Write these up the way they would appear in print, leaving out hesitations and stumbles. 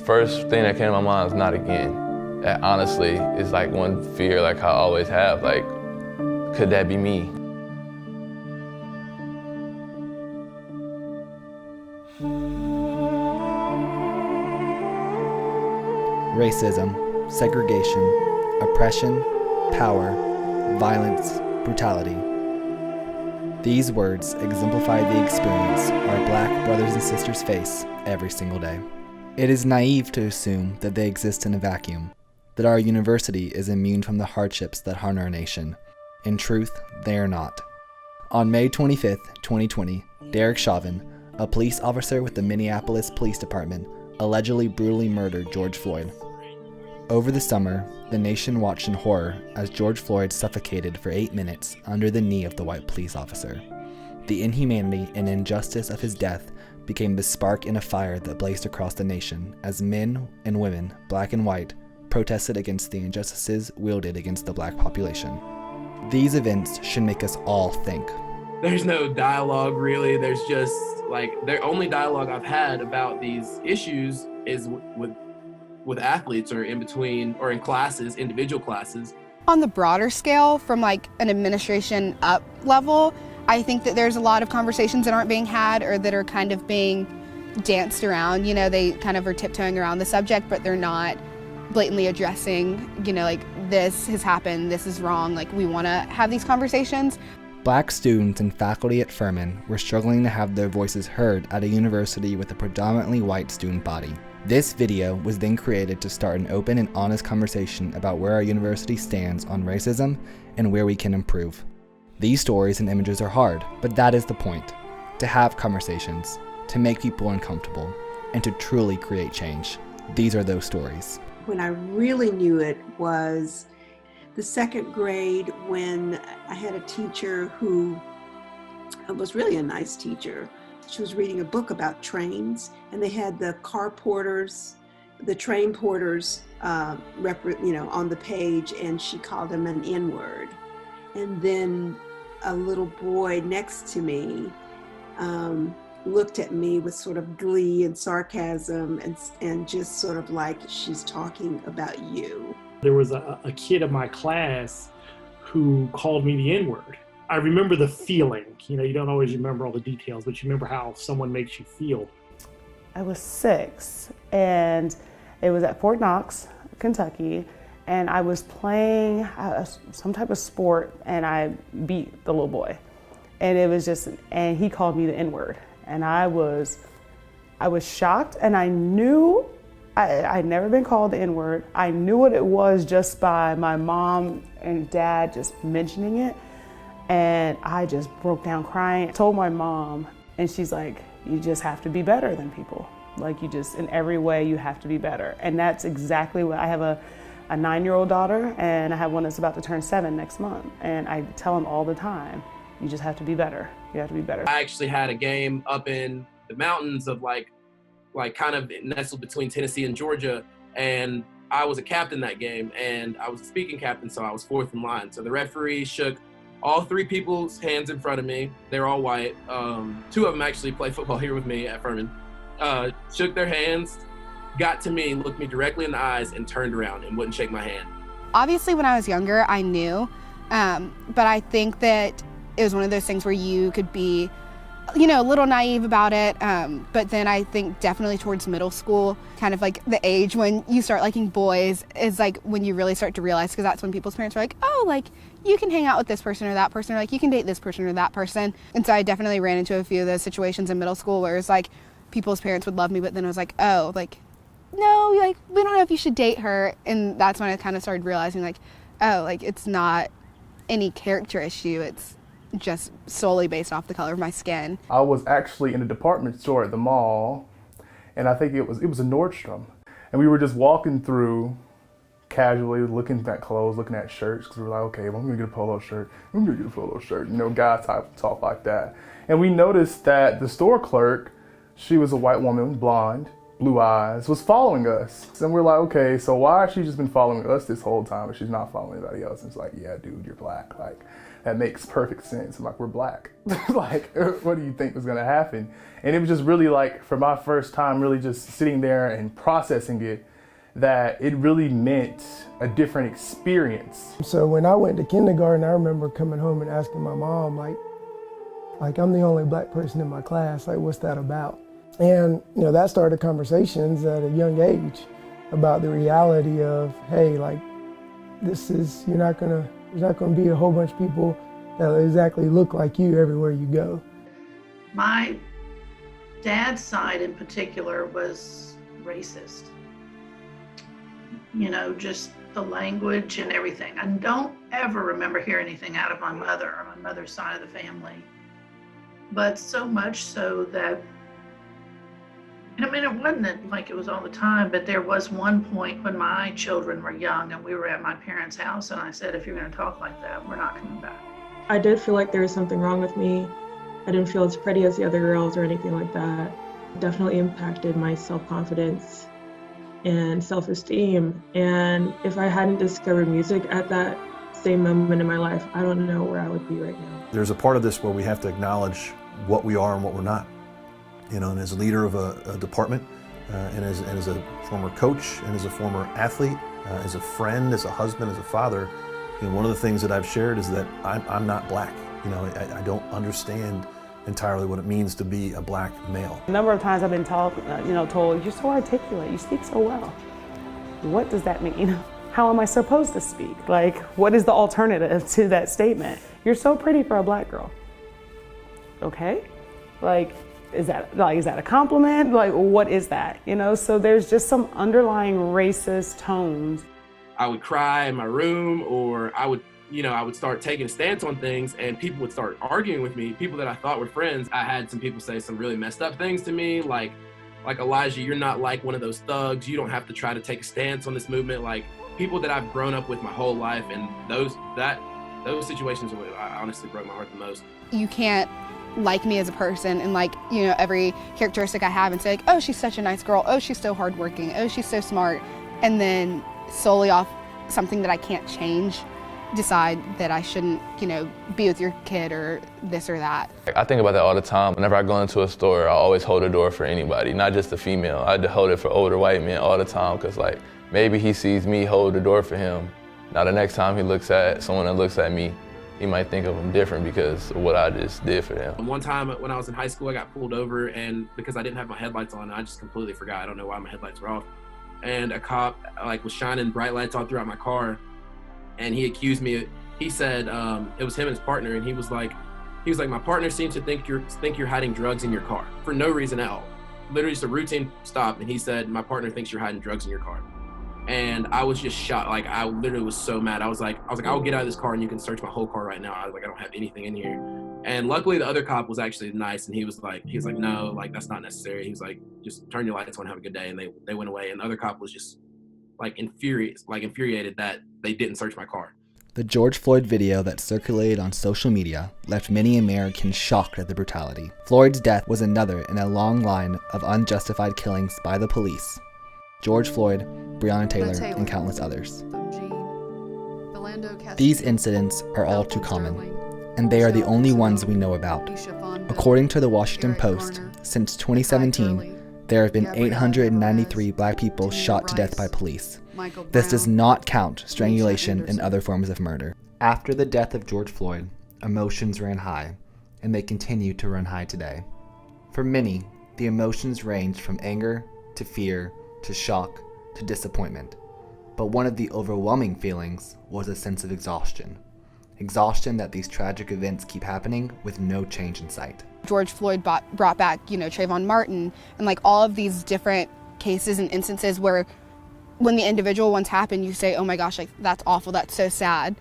first thing that came to my mind was not again. That honestly is like one fear like I always have, like, could that be me? Racism, segregation, oppression, power, violence, brutality. These words exemplify the experience our Black brothers and sisters face every single day. It is naive to assume that they exist in a vacuum, that our university is immune from the hardships that harm our nation. In truth, they are not. On May 25th, 2020, Derek Chauvin, a police officer with the Minneapolis Police Department, allegedly brutally murdered George Floyd. Over the summer, the nation watched in horror as George Floyd suffocated for 8 minutes under the knee of the white police officer. The inhumanity and injustice of his death became the spark in a fire that blazed across the nation as men and women, Black and white, protested against the injustices wielded against the Black population. These events should make us all think. There's no dialogue really. There's just like, the only dialogue I've had about these issues is with athletes or in between or in classes, individual classes. On the broader scale, from like an administration up level, I think that there's a lot of conversations that aren't being had or that are kind of being danced around. You know, they kind of are tiptoeing around the subject, but they're not blatantly addressing, you know, like, this has happened, this is wrong, like, we want to have these conversations. Black students and faculty at Furman were struggling to have their voices heard at a university with a predominantly white student body. This video was then created to start an open and honest conversation about where our university stands on racism and where we can improve. These stories and images are hard, but that is the point. To have conversations, to make people uncomfortable, and to truly create change. These are those stories. When I really knew it was the second grade, when I had a teacher who was really a nice teacher. She was reading a book about trains, and they had the car porters, the train porters, on the page, and she called them an N-word. And then a little boy next to me looked at me with sort of glee and sarcasm and just sort of like, she's talking about you. There was a kid in my class who called me the N-word. I remember the feeling. You know, you don't always remember all the details, but you remember how someone makes you feel. I was 6, and it was at Fort Knox, Kentucky, and I was playing some type of sport, and I beat the little boy. And it was just, and he called me the N-word. And I was shocked, and I knew I'd never been called the N-word. I knew what it was just by my mom and dad just mentioning it. And I just broke down crying. I told my mom, and she's like, you just have to be better than people. Like, you just, in every way, you have to be better. And that's exactly what, I have a 9-year-old daughter, and I have one that's about to turn 7 next month. And I tell them all the time, you just have to be better. You have to be better. I actually had a game up in the mountains of like kind of nestled between Tennessee and Georgia, and I was a captain that game, and I was a speaking captain, so I was 4th in line. So the referee shook all 3 people's hands in front of me. They're all white. 2 of them actually play football here with me at Furman. Shook their hands, got to me, looked me directly in the eyes, and turned around and wouldn't shake my hand. Obviously, when I was younger, I knew, but I think that it was one of those things where you could be, you know, a little naive about it, but then I think definitely towards middle school, kind of like the age when you start liking boys is like when you really start to realize, because that's when people's parents are like, oh, like, you can hang out with this person or that person, or like, you can date this person or that person. And so I definitely ran into a few of those situations in middle school where it's like people's parents would love me, but then it was like, oh, like, no, like, we don't know if you should date her. And that's when I kind of started realizing, like, oh, like, it's not any character issue, it's just solely based off the color of my skin. I was actually in a department store at the mall, and I think it was a Nordstrom, and we were just walking through casually, looking at clothes, looking at shirts, because we were like, okay, well, I'm gonna get a polo shirt, you know, guy type talk like that. And we noticed that the store clerk, she was a white woman, blonde, blue eyes, was following us. And we're like, okay, so why has she just been following us this whole time if she's not following anybody else? And it's like, yeah, dude, you're Black. Like, that makes perfect sense. I'm like, we're black. Like, what do you think was gonna happen? And it was just really like, for my first time really just sitting there and processing it, that it really meant a different experience. So when I went to kindergarten, I remember coming home and asking my mom, like I'm the only black person in my class, like what's that about? And that started conversations at a young age about the reality of, hey, like there's not gonna be a whole bunch of people that exactly look like you everywhere you go. My dad's side in particular was racist. Just the language and everything. I don't ever remember hearing anything out of my mother or my mother's side of the family. But so much so that, it wasn't like it was all the time, but there was one point when my children were young and we were at my parents' house, and I said, if you're going to talk like that, we're not coming back. I did feel like there was something wrong with me. I didn't feel as pretty as the other girls or anything like that. It definitely impacted my self-confidence and self-esteem. And if I hadn't discovered music at that same moment in my life, I don't know where I would be right now. There's a part of this where we have to acknowledge what we are and what we're not. And as a leader of a department, and as a former coach, and as a former athlete, as a friend, as a husband, as a father, one of the things that I've shared is that I'm not black. I don't understand entirely what it means to be a black male. A number of times I've been told, you're so articulate, you speak so well. What does that mean? How am I supposed to speak? Like, what is the alternative to that statement? You're so pretty for a black girl. Okay? Like, is that a compliment? Like, what is that? So there's just some underlying racist tones. I would cry in my room, or I would start taking a stance on things, and people would start arguing with me. People that I thought were friends. I had some people say some really messed up things to me, like Elijah, you're not like one of those thugs. You don't have to try to take a stance on this movement. Like, people that I've grown up with my whole life, and those situations are what honestly broke my heart the most. You can't like me as a person and every characteristic I have and say oh, she's such a nice girl. Oh, she's so hardworking. Oh, she's so smart. And then solely off something that I can't change, decide that I shouldn't, be with your kid or this or that. I think about that all the time. Whenever I go into a store, I always hold the door for anybody, not just a female. I hold it for older white men all the time, because maybe he sees me hold the door for him. Now the next time he looks at someone that looks at me, he might think of them different because of what I just did for them. One time when I was in high school, I got pulled over, and because I didn't have my headlights on, I just completely forgot. I don't know why my headlights were off. And a cop was shining bright lights all throughout my car, and he accused me. He said it was him and his partner, and he was like, my partner seems to think you're hiding drugs in your car for no reason at all. Literally just a routine stop, and he said, my partner thinks you're hiding drugs in your car. And I was just shocked. I literally was so mad. I was like, I'll get out of this car and you can search my whhole car right now. I was like, I don't have anything in here. And luckily the other cop was actually nice, and he was like, no, that's not necessary. He was like, just turn your lights on, have a good day. And they went away. And the other cop was just infuriated that they didn't search my car. The George Floyd video that circulated on social media left many Americans shocked at the brutality. Floyd's death was another in a long line of unjustified killings by the police. George Floyd, Breonna Taylor, and countless others. These incidents are all too common, and they are the only ones we know about. According to the Washington Post, since 2017, there have been 893 black people shot to death by police. This does not count strangulation and other forms of murder. After the death of George Floyd, emotions ran high, and they continue to run high today. For many, the emotions ranged from anger to fear to shock to disappointment. But one of the overwhelming feelings was a sense of exhaustion. Exhaustion that these tragic events keep happening with no change in sight. George Floyd brought back, Trayvon Martin, and all of these different cases and instances where when the individual ones happen, you say, oh my gosh, that's awful, that's so sad.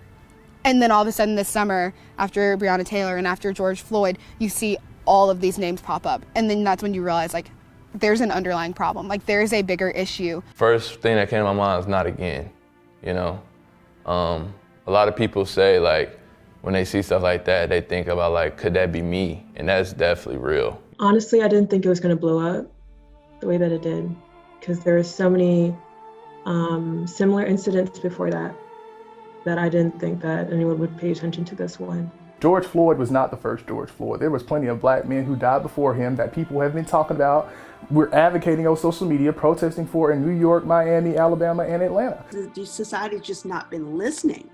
And then all of a sudden this summer, after Breonna Taylor and after George Floyd, you see all of these names pop up. And then that's when you realize, there's an underlying problem. There's a bigger issue. First thing that came to my mind is not again, A lot of people say, when they see stuff like that, they think about, could that be me? And that's definitely real. Honestly, I didn't think it was going to blow up the way that it did, because there were so many similar incidents before that. that I didn't think that anyone would pay attention to this one. George Floyd was not the first George Floyd. There was plenty of black men who died before him that people have been talking about. We're advocating on social media, protesting for in New York, Miami, Alabama, and Atlanta. The society's just not been listening.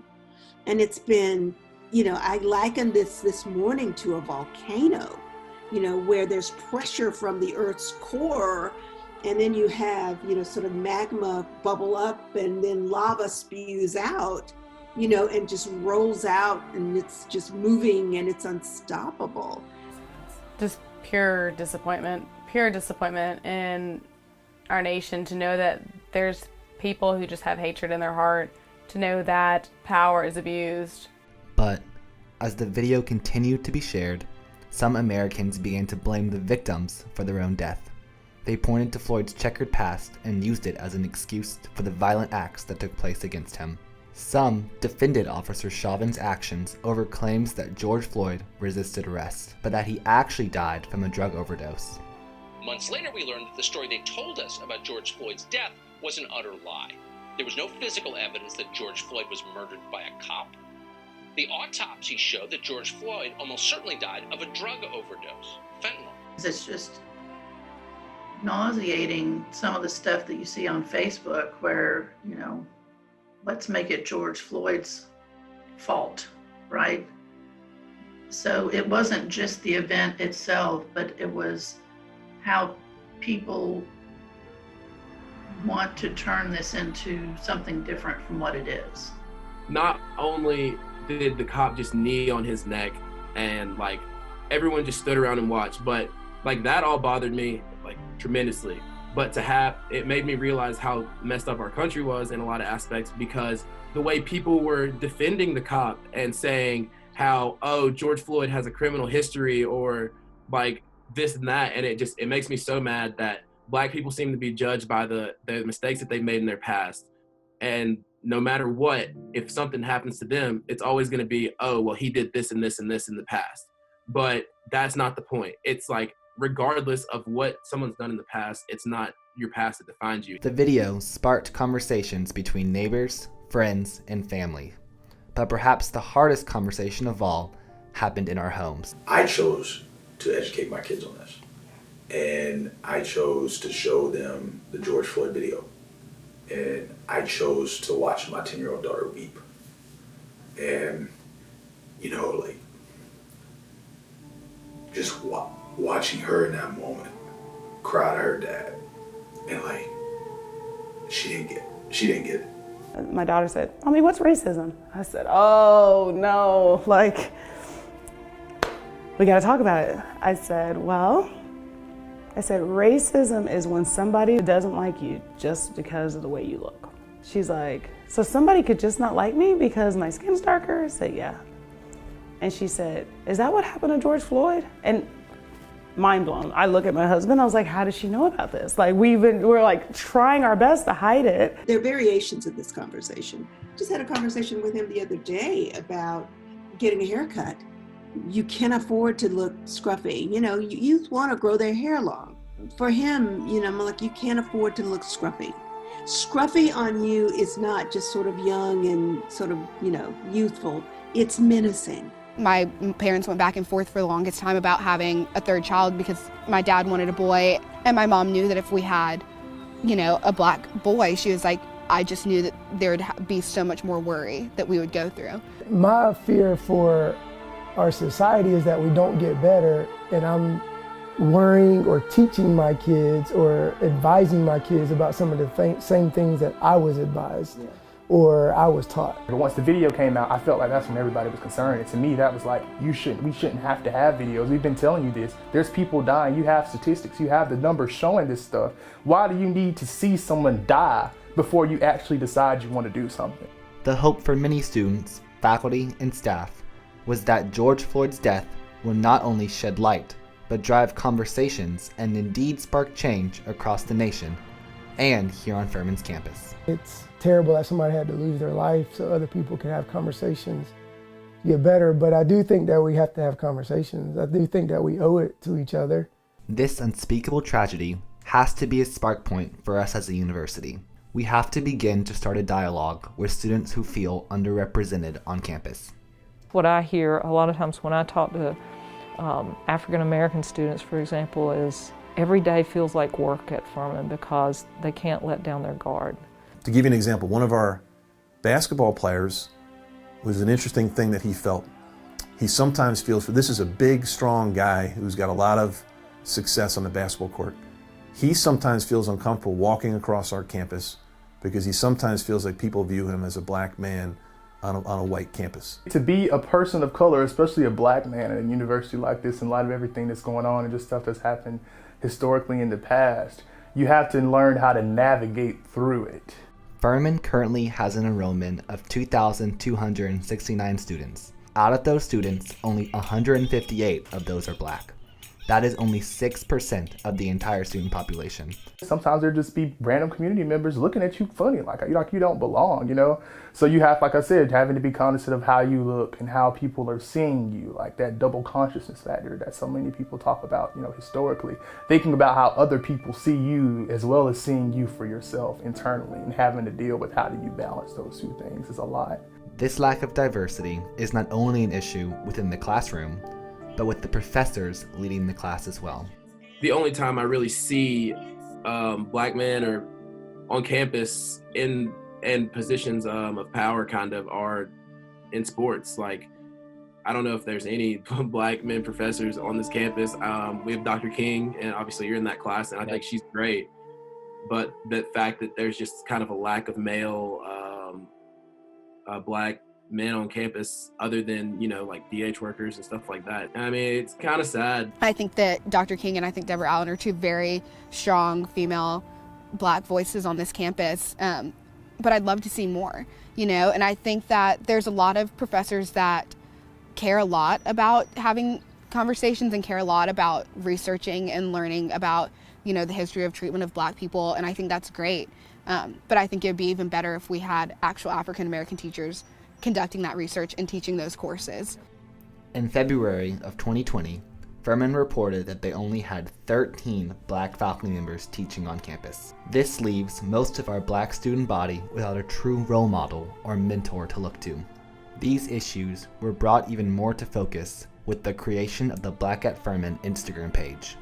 And it's been, I liken this morning to a volcano, where there's pressure from the Earth's core, and then you have, sort of magma bubble up, and then lava spews out, and just rolls out, and it's just moving, and it's unstoppable. Just pure disappointment in our nation, to know that there's people who just have hatred in their heart, to know that power is abused. But as the video continued to be shared, some Americans began to blame the victims for their own death. They pointed to Floyd's checkered past and used it as an excuse for the violent acts that took place against him. Some defended Officer Chauvin's actions over claims that George Floyd resisted arrest, but that he actually died from a drug overdose. Months later, we learned that the story they told us about George Floyd's death was an utter lie. There was no physical evidence that George Floyd was murdered by a cop. The autopsy showed that George Floyd almost certainly died of a drug overdose, fentanyl. It's just nauseating, some of the stuff that you see on Facebook where, let's make it George Floyd's fault, right? So it wasn't just the event itself, but it was how people want to turn this into something different from what it is. Not only did the cop just knee on his neck and everyone just stood around and watched, but that all bothered me tremendously. But it made me realize how messed up our country was in a lot of aspects, because the way people were defending the cop and saying how, George Floyd has a criminal history, or this and that, and it makes me so mad that Black people seem to be judged by the mistakes that they made in their past. And no matter what, if something happens to them, it's always going to be, he did this and this and this in the past. But that's not the point. It's regardless of what someone's done in the past, it's not your past that defines you. The video sparked conversations between neighbors, friends, and family. But perhaps the hardest conversation of all happened in our homes. I chose to educate my kids on this. And I chose to show them the George Floyd video. And I chose to watch my 10-year-old daughter weep. And, just watching her in that moment cry to her dad. And she didn't get it. My daughter said, "Mommy, what's racism?" I said, "Oh no, we gotta talk about it." I said, racism is when somebody doesn't like you just because of the way you look. She's like, "So somebody could just not like me because my skin's darker?" I said, "Yeah." And she said, "Is that what happened to George Floyd?" And mind blown. I look at my husband, I was like, how does she know about this? We're trying our best to hide it. There are variations of this conversation. Just had a conversation with him the other day about getting a haircut. You can't afford to look scruffy. Youth want to grow their hair long. For him, I'm like, you can't afford to look scruffy. Scruffy on you is not just sort of young and sort of, youthful. It's menacing. My parents went back and forth for the longest time about having a third child, because my dad wanted a boy, and my mom knew that if we had, a Black boy, she was like, I just knew that there would be so much more worry that we would go through. My fear for our society is that we don't get better, and I'm worrying or teaching my kids or advising my kids about some of the same things that I was advised. Yeah. Or I was taught. But once the video came out, I felt like that's when everybody was concerned. And to me, that was like, we shouldn't have to have videos. We've been telling you this. There's people dying. You have statistics. You have the numbers showing this stuff. Why do you need to see someone die before you actually decide you want to do something? The hope for many students, faculty, and staff was that George Floyd's death would not only shed light, but drive conversations and indeed spark change across the nation and here on Furman's campus. It's terrible that somebody had to lose their life so other people can have conversations, get better, but I do think that we have to have conversations. I do think that we owe it to each other. This unspeakable tragedy has to be a spark point for us as a university. We have to begin to start a dialogue with students who feel underrepresented on campus. What I hear a lot of times when I talk to African American students, for example, is every day feels like work at Furman because they can't let down their guard. To give you an example, one of our basketball players was an interesting thing that he felt. He sometimes feels, this is a big, strong guy who's got a lot of success on the basketball court. He sometimes feels uncomfortable walking across our campus because he sometimes feels like people view him as a black man on a white campus. To be a person of color, especially a black man at a university like this, in light of everything that's going on and just stuff that's happened historically in the past, you have to learn how to navigate through it. Furman currently has an enrollment of 2,269 students. Out of those students, only 158 of those are black. That is only 6% of the entire student population. Sometimes there just be random community members looking at you funny, like you don't belong, you know? So you have, like I said, having to be cognizant of how you look and how people are seeing you, like that double consciousness factor that so many people talk about, you know, historically. Thinking about how other people see you as well as seeing you for yourself internally, and having to deal with how do you balance those two things is a lot. This lack of diversity is not only an issue within the classroom, but with the professors leading the class as well. The only time I really see black men or on campus in positions of power kind of are in sports. Like, I don't know if there's any black men professors on this campus. We have Dr. King, and obviously you're in that class, and I think she's great. But the fact that there's just kind of a lack of male black men on campus other than, you know, like DH workers and stuff like that. I mean, it's kind of sad. I think that Dr. King and I think Deborah Allen are two very strong female black voices on this campus. But I'd love to see more, you know, and I think that there's a lot of professors that care a lot about having conversations and care a lot about researching and learning about, you know, the history of treatment of black people. And I think that's great. But I think it would be even better if we had actual African American teachers conducting that research and teaching those courses. In February of 2020, Furman reported that they only had 13 black faculty members teaching on campus. This leaves most of our black student body without a true role model or mentor to look to. These issues were brought even more to focus with the creation of the Black at Furman Instagram page.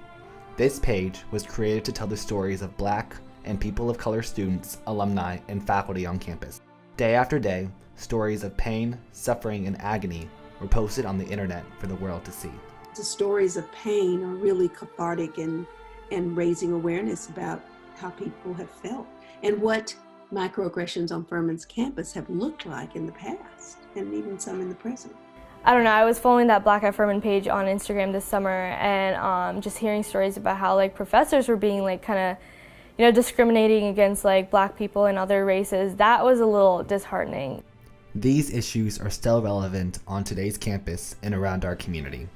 This page was created to tell the stories of black and people of color students, alumni, and faculty on campus. Day after day, stories of pain, suffering, and agony were posted on the internet for the world to see. The stories of pain are really cathartic and raising awareness about how people have felt and what microaggressions on Furman's campus have looked like in the past, and even some in the present. I don't know, I was following that Black at Furman page on Instagram this summer, and just hearing stories about how like professors were being like kind of, you know, discriminating against like black people and other races. That was a little disheartening. These issues are still relevant on today's campus and around our community.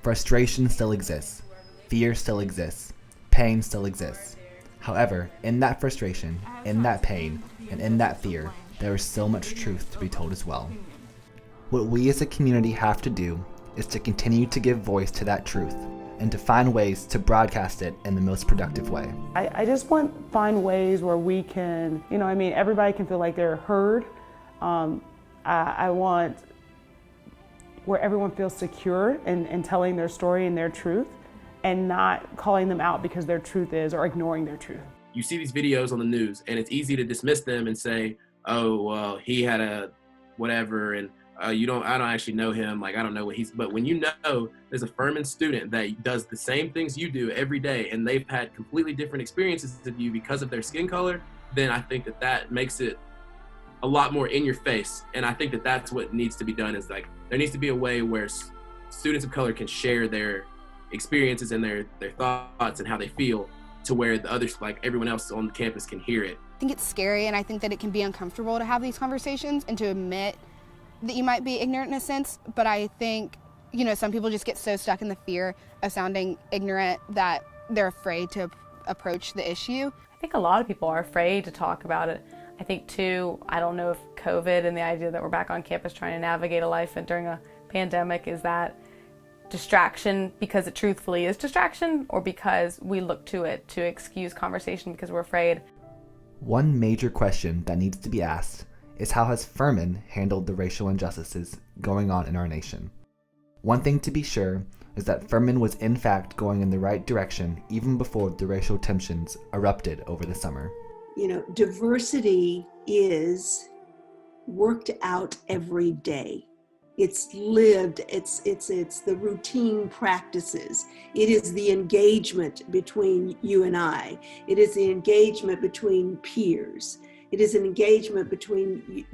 Frustration still exists, fear still exists, pain still exists. However, in that frustration, in that pain, and in that fear, there is so much truth to be told as well. What we as a community have to do is to continue to give voice to that truth and to find ways to broadcast it in the most productive way. I just want to find ways where we can, you know, I mean, everybody can feel like they're heard. I want where everyone feels secure in telling their story and their truth and not calling them out because their truth is or ignoring their truth. You see these videos on the news and it's easy to dismiss them and say, oh, well, he had a whatever, and I don't actually know him, like I don't know what but when you know there's a Furman student that does the same things you do every day and they've had completely different experiences than you because of their skin color, then I think that makes it a lot more in your face. And I think that's what needs to be done, is like there needs to be a way where students of color can share their experiences and their thoughts and how they feel, to where the others, like everyone else on the campus, can hear it. I think it's scary, and I think that it can be uncomfortable to have these conversations and to admit that you might be ignorant in a sense, but I think, you know, some people just get so stuck in the fear of sounding ignorant that they're afraid to approach the issue. I think a lot of people are afraid to talk about it. I think too, I don't know if COVID and the idea that we're back on campus trying to navigate a life during a pandemic, is that distraction because it truthfully is distraction, or because we look to it to excuse conversation because we're afraid. One major question that needs to be asked is how has Furman handled the racial injustices going on in our nation? One thing to be sure is that Furman was in fact going in the right direction even before the racial tensions erupted over the summer. You know, diversity is worked out every day. It's lived, it's the routine practices. It is the engagement between you and I. It is the engagement between peers. It is an engagement between,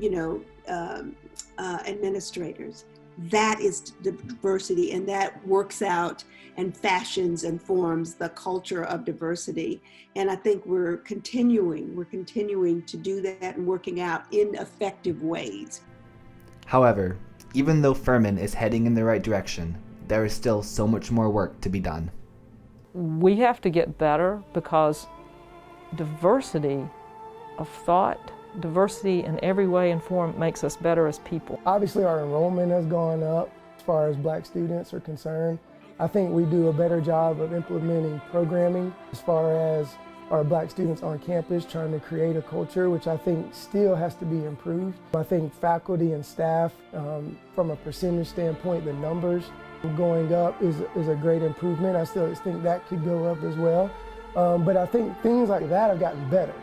administrators. That is diversity, and that works out and fashions and forms the culture of diversity. And I think we're continuing to do that and working out in effective ways. However, even though Furman is heading in the right direction, there is still so much more work to be done. We have to get better because diversity of thought, diversity in every way and form makes us better as people. Obviously our enrollment has gone up as far as Black students are concerned. I think we do a better job of implementing programming as far as our Black students on campus trying to create a culture, which I think still has to be improved. I think faculty and staff, from a percentage standpoint, the numbers going up is a great improvement. I still think that could go up as well. But I think things like that have gotten better.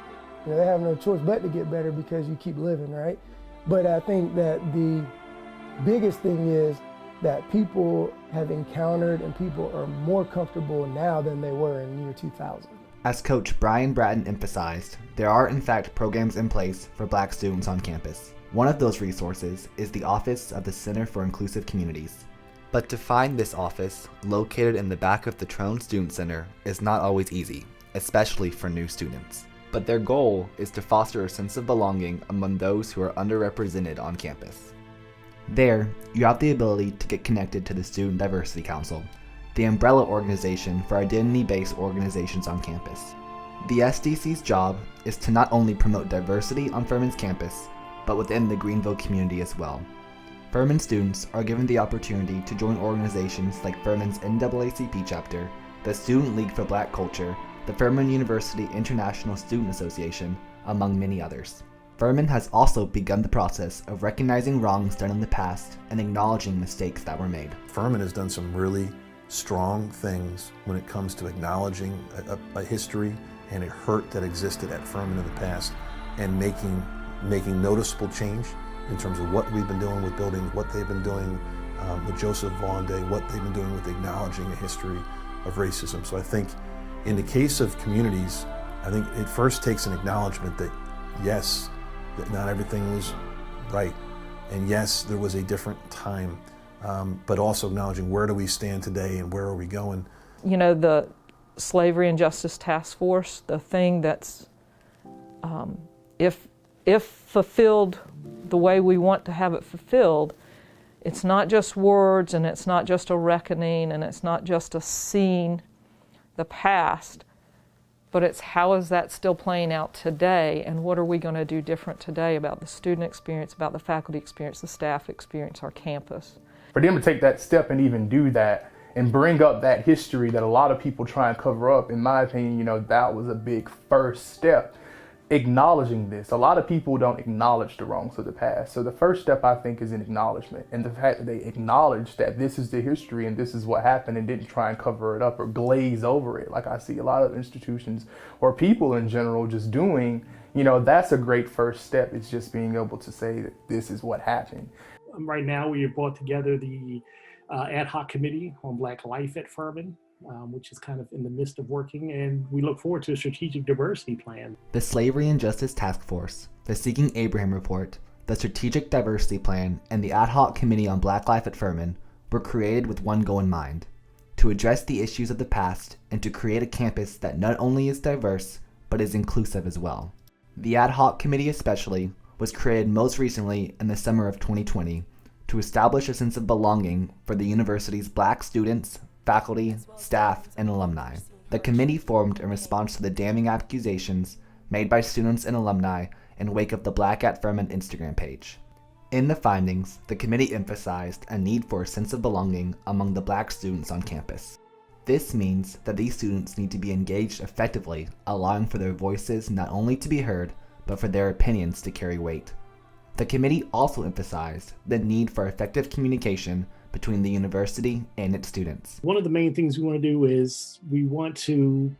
You know, they have no choice but to get better because you keep living, right? But I think that the biggest thing is that people have encountered and people are more comfortable now than they were in the year 2000. As Coach Brian Bratton emphasized, there are in fact programs in place for Black students on campus. One of those resources is the Office of the Center for Inclusive Communities. But to find this office, located in the back of the Trone Student Center, is not always easy, especially for new students. But their goal is to foster a sense of belonging among those who are underrepresented on campus. There, you have the ability to get connected to the Student Diversity Council, the umbrella organization for identity-based organizations on campus. The SDC's job is to not only promote diversity on Furman's campus, but within the Greenville community as well. Furman students are given the opportunity to join organizations like Furman's NAACP chapter, the Student League for Black Culture, the Furman University International Student Association, among many others. Furman has also begun the process of recognizing wrongs done in the past and acknowledging mistakes that were made. Furman has done some really strong things when it comes to acknowledging a history and a hurt that existed at Furman in the past and making noticeable change in terms of what we've been doing with buildings, what they've been doing with Joseph Vaughn Day, what they've been doing with acknowledging a history of racism. So I think in the case of communities, I think it first takes an acknowledgement that yes, that not everything was right, and yes, there was a different time, but also acknowledging where do we stand today and where are we going. You know, the Slavery and Justice Task Force, the thing that's, if fulfilled the way we want to have it fulfilled, it's not just words and it's not just a reckoning and it's not just a seeing the past, but it's how is that still playing out today and what are we going to do different today about the student experience, about the faculty experience, the staff experience, our campus. For them to take that step and even do that and bring up that history that a lot of people try and cover up, in my opinion, you know, that was a big first step. Acknowledging this. A lot of people don't acknowledge the wrongs of the past. So the first step, I think, is an acknowledgement. And the fact that they acknowledge that this is the history and this is what happened and didn't try and cover it up or glaze over it. Like I see a lot of institutions or people in general just doing, you know, that's a great first step. It's just being able to say that this is what happened. Right now, we have brought together the ad hoc committee on Black life at Furman, which is kind of in the midst of working, and we look forward to a strategic diversity plan. The Slavery and Justice Task Force, the Seeking Abraham Report, the Strategic Diversity Plan, and the Ad Hoc Committee on Black Life at Furman were created with one goal in mind: to address the issues of the past and to create a campus that not only is diverse, but is inclusive as well. The Ad Hoc Committee especially was created most recently in the summer of 2020 to establish a sense of belonging for the university's Black students, faculty, staff, and alumni. The committee formed in response to the damning accusations made by students and alumni in wake of the Black at Furman Instagram page. In the findings, the committee emphasized a need for a sense of belonging among the Black students on campus. This means that these students need to be engaged effectively, allowing for their voices not only to be heard, but for their opinions to carry weight. The committee also emphasized the need for effective communication between the university and its students. One of the main things we want to do is we want to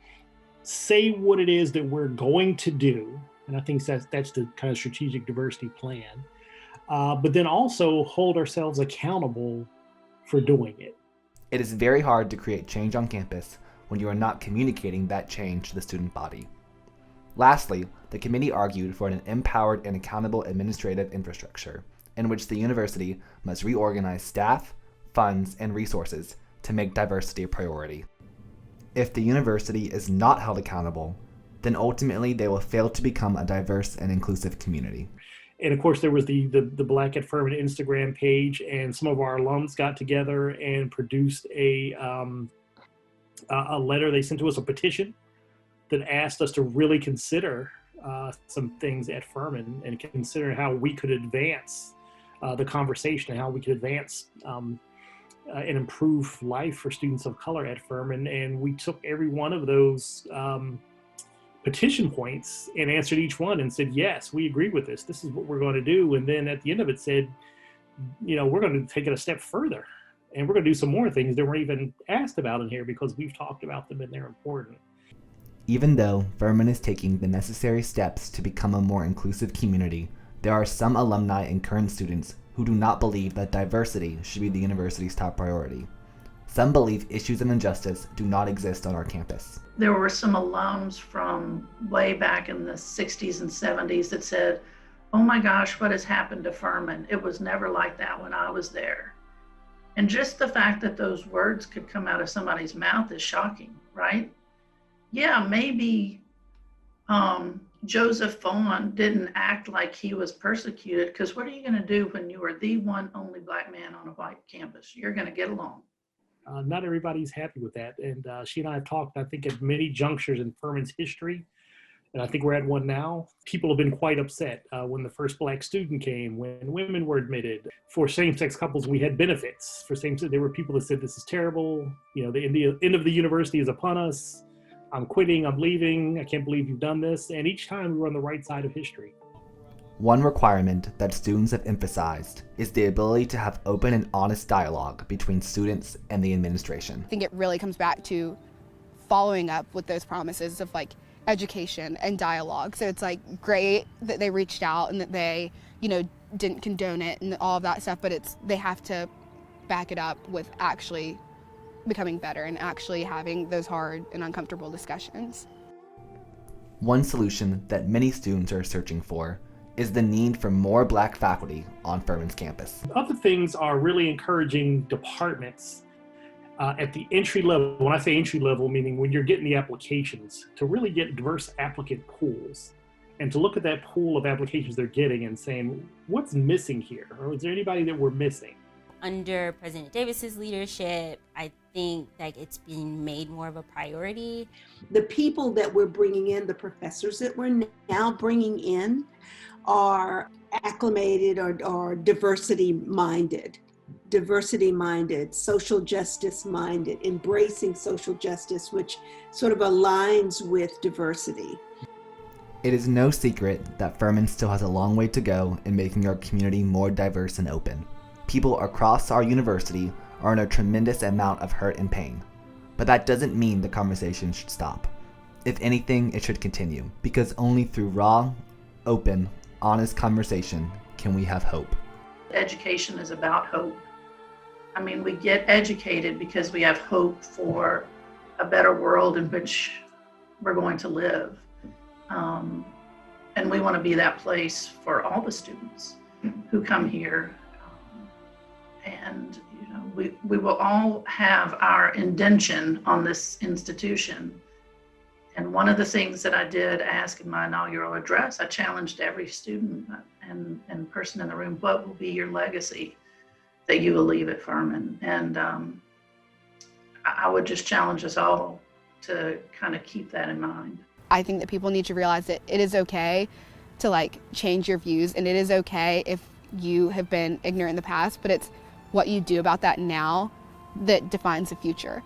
say what it is that we're going to do, and I think that's the kind of strategic diversity plan, but then also hold ourselves accountable for doing it. It is very hard to create change on campus when you are not communicating that change to the student body. Lastly, the committee argued for an empowered and accountable administrative infrastructure in which the university must reorganize staff, funds, and resources to make diversity a priority. If the university is not held accountable, then ultimately they will fail to become a diverse and inclusive community. And of course, there was the Black at Furman Instagram page, and some of our alums got together and produced a letter they sent to us, a petition that asked us to really consider some things at Furman and consider how we could advance the conversation and how we could advance and improve life for students of color at Furman. And we took every one of those petition points and answered each one and said, yes, we agree with this. This is what we're going to do. And then at the end of it said, we're going to take it a step further. And we're going to do some more things that weren't even asked about in here because we've talked about them and they're important. Even though Furman is taking the necessary steps to become a more inclusive community, there are some alumni and current students who do not believe that diversity should be the university's top priority. Some believe issues of injustice do not exist on our campus. There were some alums from way back in the 60s and 70s that said, oh my gosh, what has happened to Furman? It was never like that when I was there. And just the fact that those words could come out of somebody's mouth is shocking, right? Yeah, maybe Joseph Furman didn't act like he was persecuted, because what are you going to do when you are the one only Black man on a white campus? You're going to get along. Not everybody's happy with that. And she and I have talked, I think, at many junctures in Furman's history. And I think we're at one now. People have been quite upset when the first Black student came, when women were admitted. For same-sex couples, we had benefits. For same-sex, there were people that said, this is terrible. The end of the university is upon us. I'm quitting, I'm leaving. I can't believe you've done this. And each time we were on the right side of history. One requirement that students have emphasized is the ability to have open and honest dialogue between students and the administration. I think it really comes back to following up with those promises of education and dialogue. So it's great that they reached out and that they, didn't condone it and all of that stuff, but they have to back it up with actually becoming better and actually having those hard and uncomfortable discussions. One solution that many students are searching for is the need for more Black faculty on Furman's campus. Other things are really encouraging departments at the entry level. When I say entry level, meaning when you're getting the applications, to really get diverse applicant pools and to look at that pool of applications they're getting and saying, what's missing here? Or is there anybody that we're missing? Under President Davis's leadership, I think it's being made more of a priority. The people that we're bringing in, the professors that we're now bringing in, are acclimated or diversity minded, social justice minded, embracing social justice, which sort of aligns with diversity. It is no secret that Furman still has a long way to go in making our community more diverse and open. People across our university are in a tremendous amount of hurt and pain, but that doesn't mean the conversation should stop. If anything, it should continue, because only through raw, open, honest conversation can we have hope. Education is about hope. I mean, we get educated because we have hope for a better world in which we're going to live. And we want to be that place for all the students who come here. And we will all have our indention on this institution. And one of the things that I did ask in my inaugural address, I challenged every student and person in the room, what will be your legacy that you will leave at Furman? And I would just challenge us all to kind of keep that in mind. I think that people need to realize that it is okay to change your views, and it is okay if you have been ignorant in the past, but it's what you do about that now that defines the future.